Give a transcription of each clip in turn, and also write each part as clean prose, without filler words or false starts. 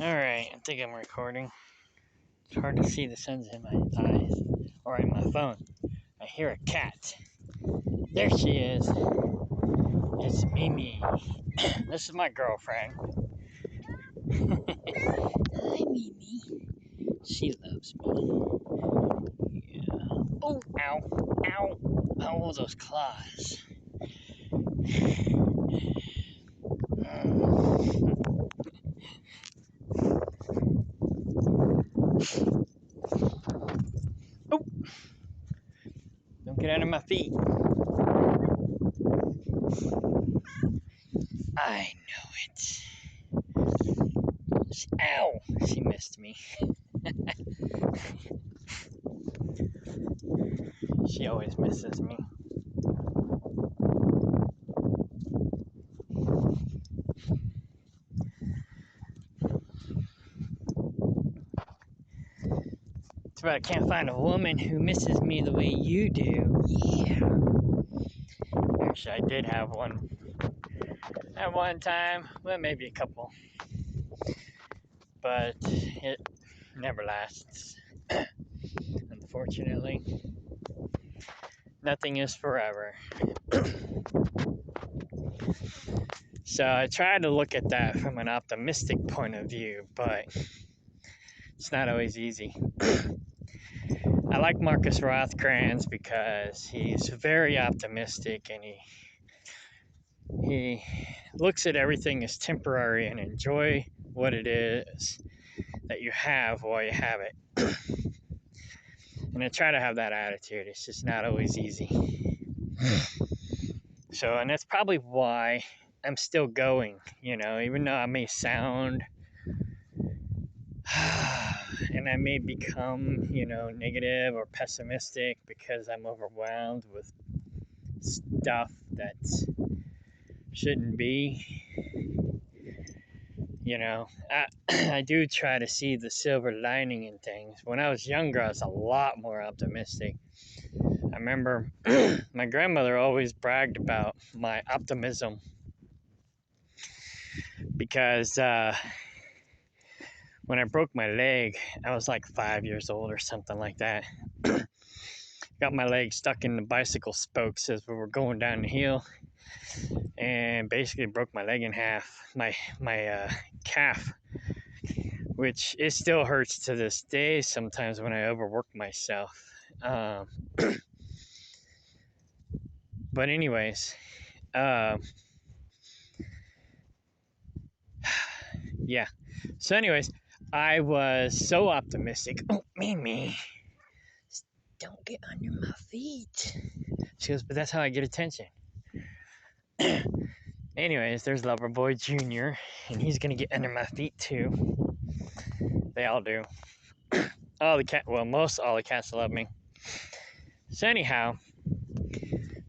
Alright, I think I'm recording. It's hard to see the sun's in my eyes or in my phone. I hear a cat. There she is. It's Mimi. This is my girlfriend. Hi, Mimi. She loves me. Yeah. Oh, ow, ow. Oh, those claws. Oh, don't get under my feet. I know it. Ow! She missed me. She always misses me. It's about I can't find a woman who misses me the way you do. Yeah. Actually, I did have one at one time. Well, maybe a couple. But it never lasts. Unfortunately. Nothing is forever. So I try to look at that from an optimistic point of view, but it's not always easy. I like Marcus Rothkranz because he's very optimistic and he looks at everything as temporary and enjoy what it is that you have while you have it. And I try to have that attitude. It's just not always easy. So, and that's probably why I'm still going, even though I may sound and I may become, negative or pessimistic because I'm overwhelmed with stuff that shouldn't be. I do try to see the silver lining in things. When I was younger, I was a lot more optimistic. I remember my grandmother always bragged about my optimism because when I broke my leg, I was like 5 years old or something like that. Got my leg stuck in the bicycle spokes as we were going down the hill, and basically broke my leg in half. My calf, which it still hurts to this day sometimes when I overwork myself. But anyways, yeah. So anyways, I was so optimistic. Oh, Mimi, don't get under my feet. She goes, but that's how I get attention. Anyways, there's Loverboy Jr., and he's gonna get under my feet too. They all do. Most all the cats love me. So anyhow,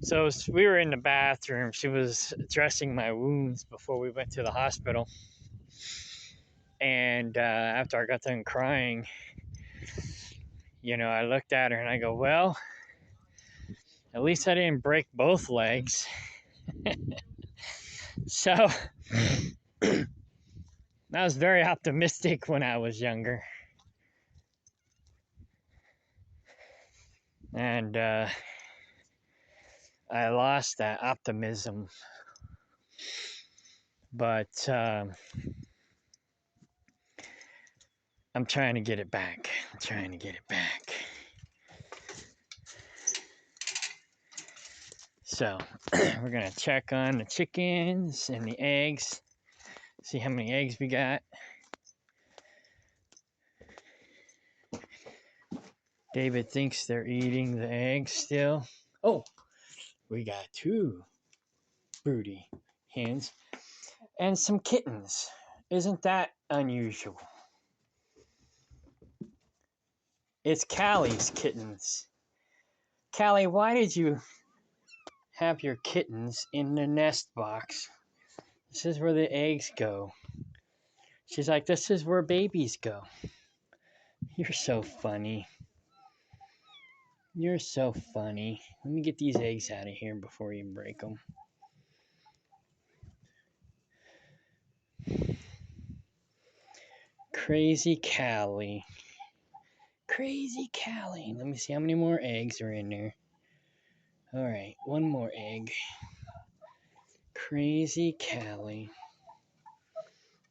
so we were in the bathroom. She was dressing my wounds before we went to the hospital. And after I got done crying, I looked at her and I go, well, at least I didn't break both legs. So I was very optimistic when I was younger. And I lost that optimism. But I'm trying to get it back. So we're going to check on the chickens and the eggs. See how many eggs we got. David thinks they're eating the eggs still. Oh, we got 2 broody hens and some kittens. Isn't that unusual? It's Callie's kittens. Callie, why did you have your kittens in the nest box? This is where the eggs go. She's like, this is where babies go. You're so funny. You're so funny. Let me get these eggs out of here before you break them. Crazy Callie. Crazy Callie. Let me see how many more eggs are in there. All right, one more egg. Crazy Callie.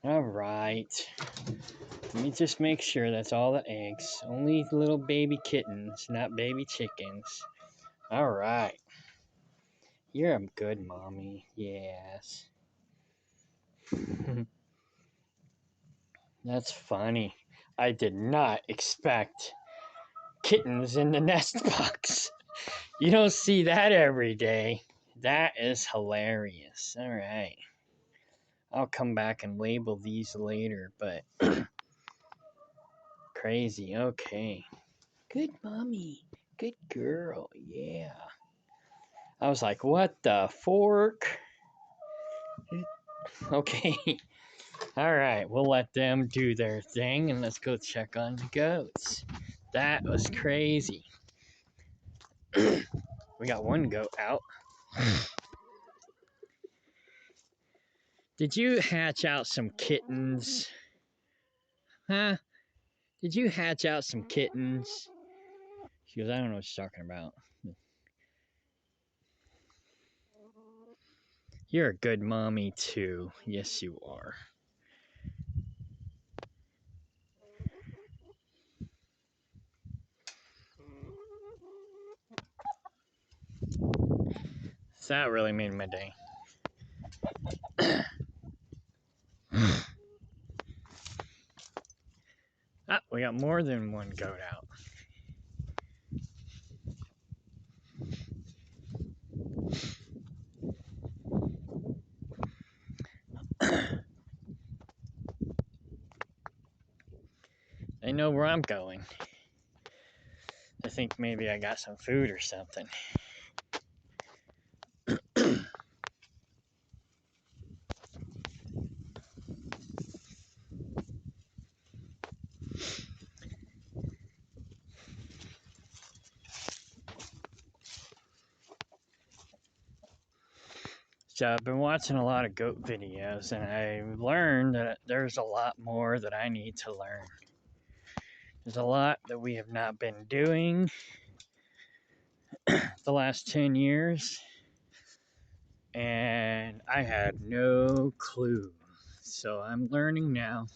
All right. Let me just make sure that's all the eggs. Only little baby kittens, not baby chickens. All right. You're a good mommy. Yes. That's funny. I did not expect kittens in the nest box. You don't see that every day. That is hilarious. All right. I'll come back and label these later, but crazy. Okay. Good mommy. Good girl. Yeah. I was like, what the fork? Okay. All right. We'll let them do their thing and let's go check on the goats. That was crazy. We got one goat out. Did you hatch out some kittens? Huh? Did you hatch out some kittens? She goes, I don't know what you're talking about. You're a good mommy, too. Yes, you are. So that really made my day. Ah, we got more than one goat out. They know where I'm going. I think maybe I got some food or something. So I've been watching a lot of goat videos and I've learned that there's a lot more that I need to learn. There's a lot that we have not been doing the last 10 years, and I had no clue. So I'm learning now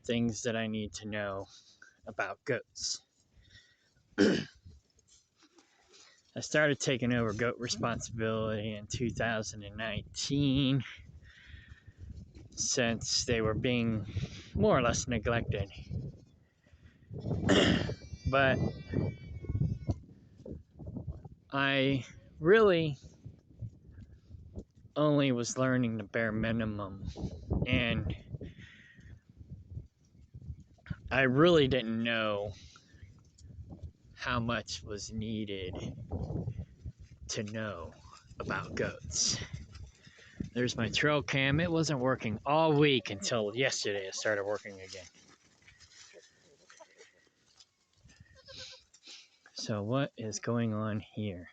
things that I need to know about goats. I started taking over goat responsibility in 2019 since they were being more or less neglected. But I really only was learning the bare minimum, and I really didn't know how much was needed to know about goats. There's my trail cam. It wasn't working all week until yesterday it started working again. So what is going on here?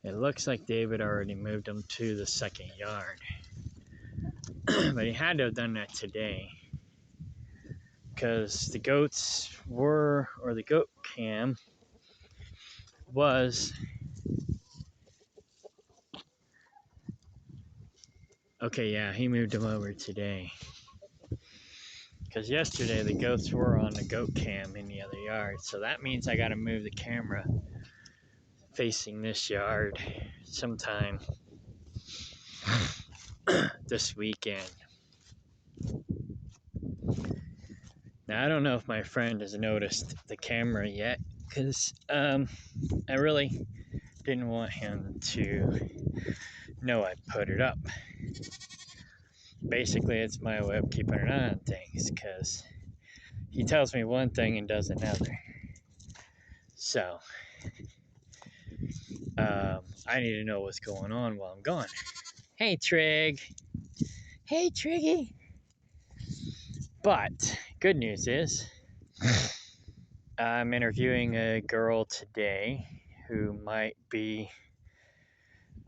It looks like David already moved them to the second yard. But he had to have done that today because the goats were, or the goat cam was, okay, yeah, he moved them over today. Because yesterday the goats were on the goat cam in the other yard. So that means I got to move the camera facing this yard sometime this weekend. Now, I don't know if my friend has noticed the camera yet, because I really didn't want him to know I put it up. Basically, it's my way of keeping an eye on things, because he tells me one thing and does another. So, I need to know what's going on while I'm gone. Hey, Trig. Hey, Triggy. But, good news is, I'm interviewing a girl today who might be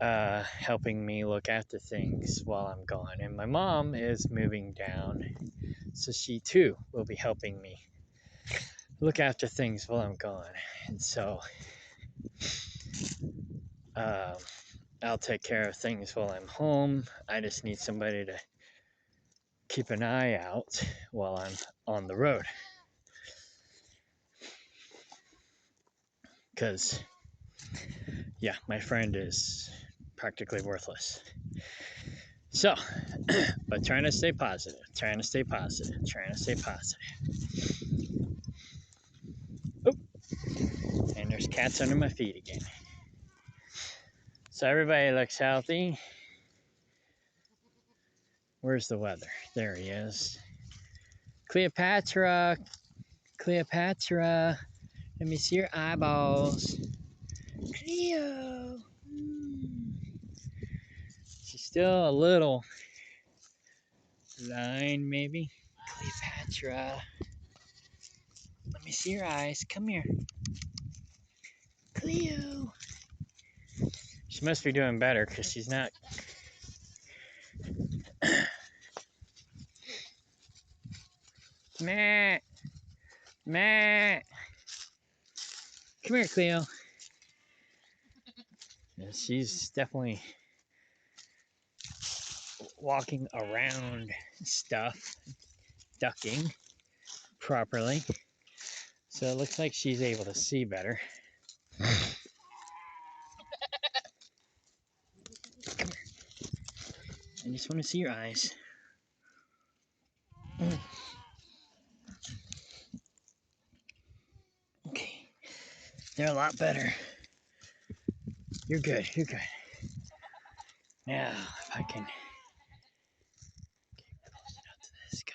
helping me look after things while I'm gone. And my mom is moving down So she too will be helping me look after things while I'm gone. And so um, I'll take care of things while I'm home. I just need somebody to keep an eye out while I'm on the road. Because, yeah, my friend is practically worthless. So, but trying to stay positive, trying to stay positive, trying to stay positive. Oh, and there's cats under my feet again. So everybody looks healthy. Where's the weather? There he is. Cleopatra, Cleopatra, let me see your eyeballs. Cleo. She's still a little blind, maybe. Cleopatra. Let me see your eyes. Come here. Cleo. She must be doing better because she's not. Matt. Matt. Come here, Cleo. Yeah, she's definitely walking around stuff, ducking properly. So it looks like she's able to see better. I just want to see your eyes. Okay. They're a lot better. You're good. You're good. Now, if I can get close enough to this guy.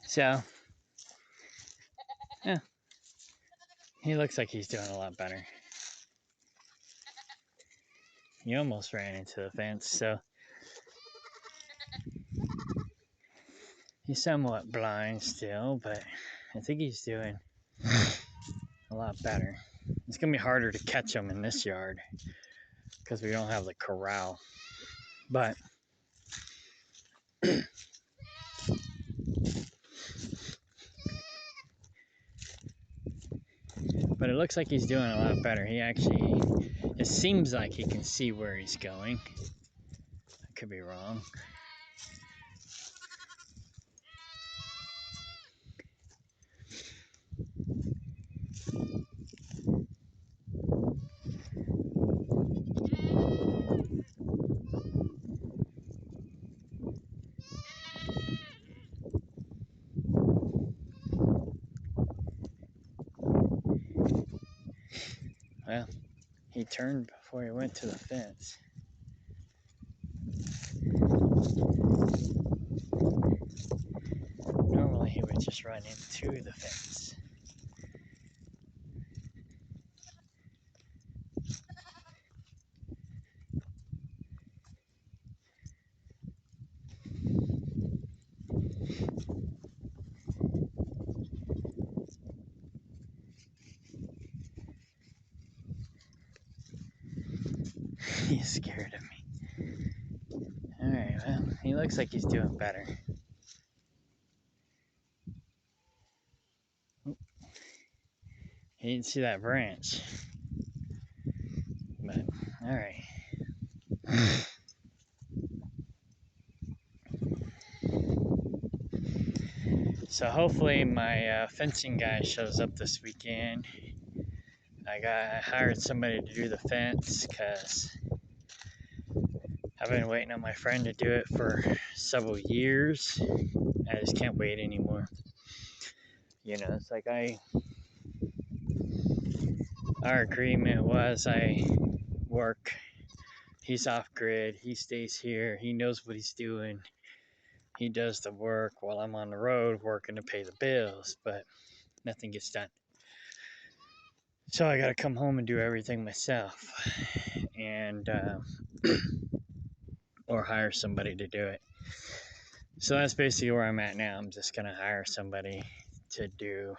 So, yeah, he looks like he's doing a lot better. He almost ran into the fence, so he's somewhat blind still, but I think he's doing a lot better. It's gonna be harder to catch him in this yard because we don't have the corral, but it looks like he's doing a lot better. He actually, it seems like he can see where he's going. I could be wrong. Well, he turned before he went to the fence. Normally he would just run into the fence. He's scared of me. Alright, well, he looks like he's doing better. He didn't see that branch. But, alright. So hopefully my fencing guy shows up this weekend. I hired somebody to do the fence because I've been waiting on my friend to do it for several years. I just can't wait anymore. You know, it's like our agreement was I work, he's off grid, he stays here, he knows what he's doing. He does the work while I'm on the road working to pay the bills, but nothing gets done. So I gotta come home and do everything myself. And or hire somebody to do it. So that's basically where I'm at now. I'm just going to hire somebody to do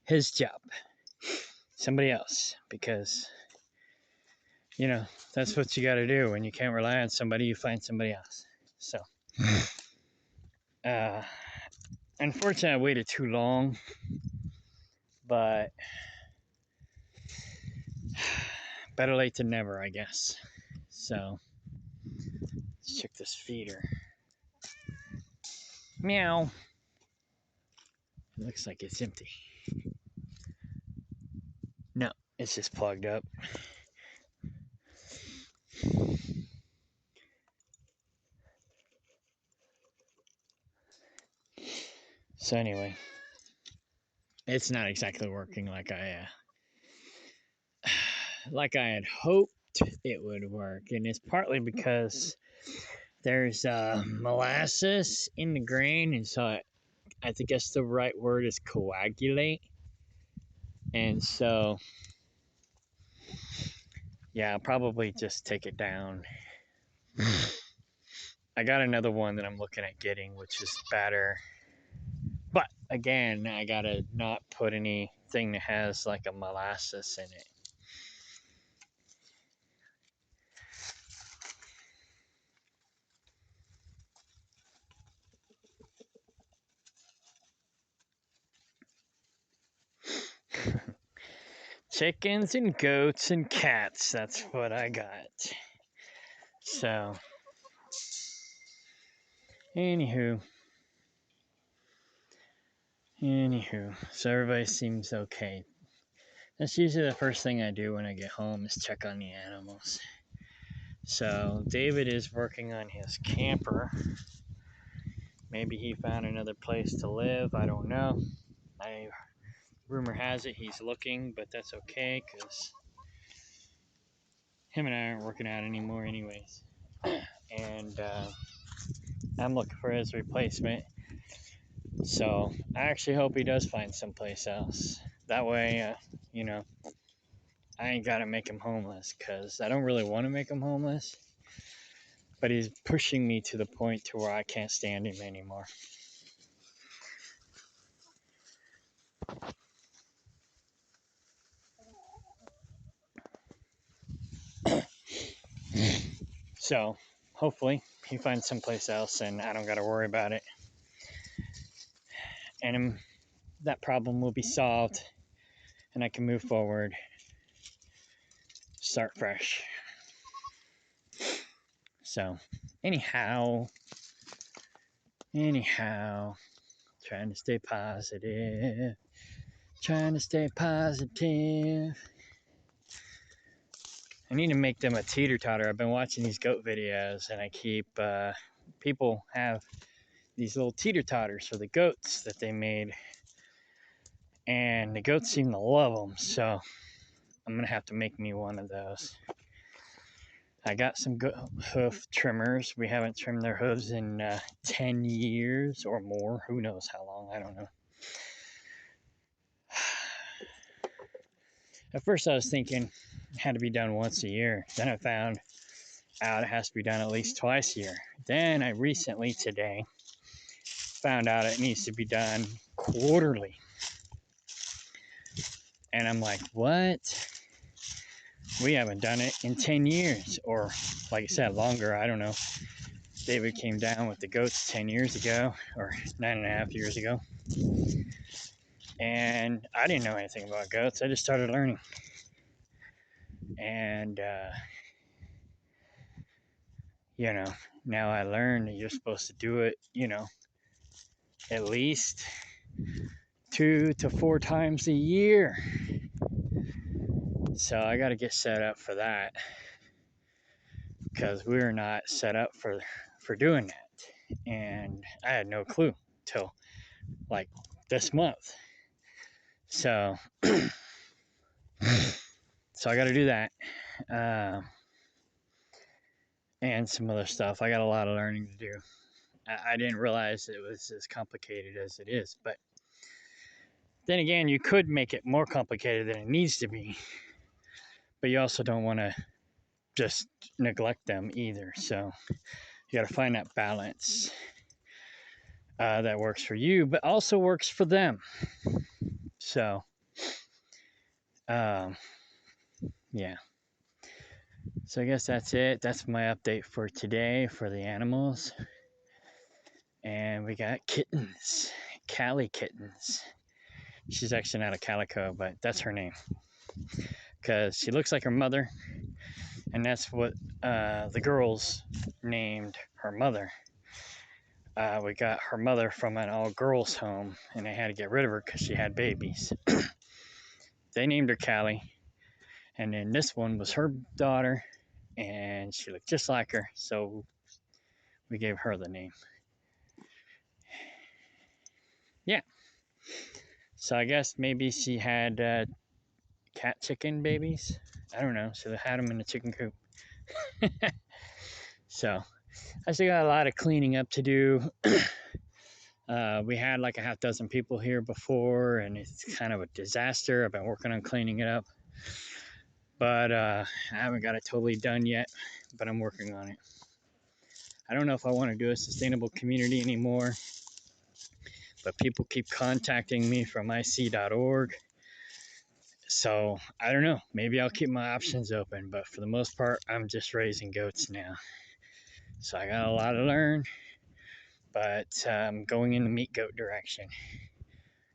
his job, somebody else, because, you know, that's what you got to do. When you can't rely on somebody, you find somebody else. So, unfortunately, I waited too long, but better late than never, I guess. So, let's check this feeder. Meow. It looks like it's empty. No, it's just plugged up. So anyway, it's not exactly working like I had hoped it would work, and it's partly because there's molasses in the grain, and so I think that's the right word is coagulate, and so yeah, I'll probably just take it down. I got another one that I'm looking at getting, which is better. But again, I gotta not put anything that has like a molasses in it. Chickens and goats and cats, that's what I got. So, anywho, so everybody seems okay. That's usually the first thing I do when I get home is check on the animals. So, David is working on his camper. Maybe he found another place to live. I don't know. Rumor has it he's looking, but that's okay because him and I aren't working out anymore, anyways. And I'm looking for his replacement. So I actually hope he does find someplace else. That way, you know, I ain't got to make him homeless because I don't really want to make him homeless. But he's pushing me to the point to where I can't stand him anymore. So hopefully he finds someplace else and I don't got to worry about it. And that problem will be solved and I can move forward, start fresh. So, anyhow, trying to stay positive. I need to make them a teeter totter. I've been watching these goat videos, and I keep people have these little teeter totters for the goats that they made, and the goats seem to love them. So I'm gonna have to make me one of those. I got some good hoof trimmers. We haven't trimmed their hooves in 10 years or more. Who knows how long? I don't know. At first, I was thinking it had to be done once a year. Then I found out it has to be done at least twice a year. Then I recently, today, found out it needs to be done quarterly. And I'm like, what? We haven't done it in 10 years. Or, like I said, longer. I don't know. David came down with the goats 10 years ago, or 9.5 years ago. And I didn't know anything about goats. I just started learning. And, you know, now I learned that you're supposed to do it, you know, at least 2 to 4 times a year. So I got to get set up for that because we're not set up for doing that. And I had no clue till like this month. So, so I got to do that. And some other stuff. I got a lot of learning to do. I didn't realize it was as complicated as it is. But then again, you could make it more complicated than it needs to be. But you also don't want to just neglect them either. So you got to find that balance that works for you, but also works for them. So, um, yeah. So I guess that's it. That's my update for today for the animals. And we got kittens, Callie kittens. She's actually not a calico, but that's her name because she looks like her mother, and that's what the girls named her mother. We got her mother from an all-girls home, and they had to get rid of her because she had babies. They named her Callie, and then this one was her daughter, and she looked just like her, so we gave her the name. Yeah. So I guess maybe she had cat chicken babies. I don't know. So they had them in the chicken coop. So I still got a lot of cleaning up to do. We had like a half dozen people here before, and it's kind of a disaster. I've been working on cleaning it up, but I haven't got it totally done yet, but I'm working on it. I don't know if I want to do a sustainable community anymore, but people keep contacting me from IC.org. So I don't know. Maybe I'll keep my options open, but for the most part, I'm just raising goats now. So I got a lot to learn, but I'm going in the meat goat direction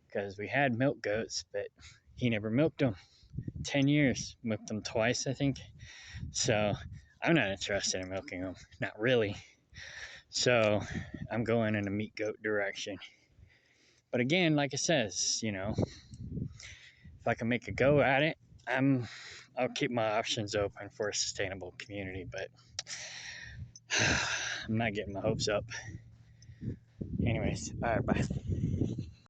because we had milk goats, but he never milked them. 10 years, milked them twice, I think. So I'm not interested in milking them, not really. So I'm going in the meat goat direction. But again, like it says, if I can make a go at it, I'll keep my options open for a sustainable community, but I'm not getting my hopes up. Anyways, all right, bye.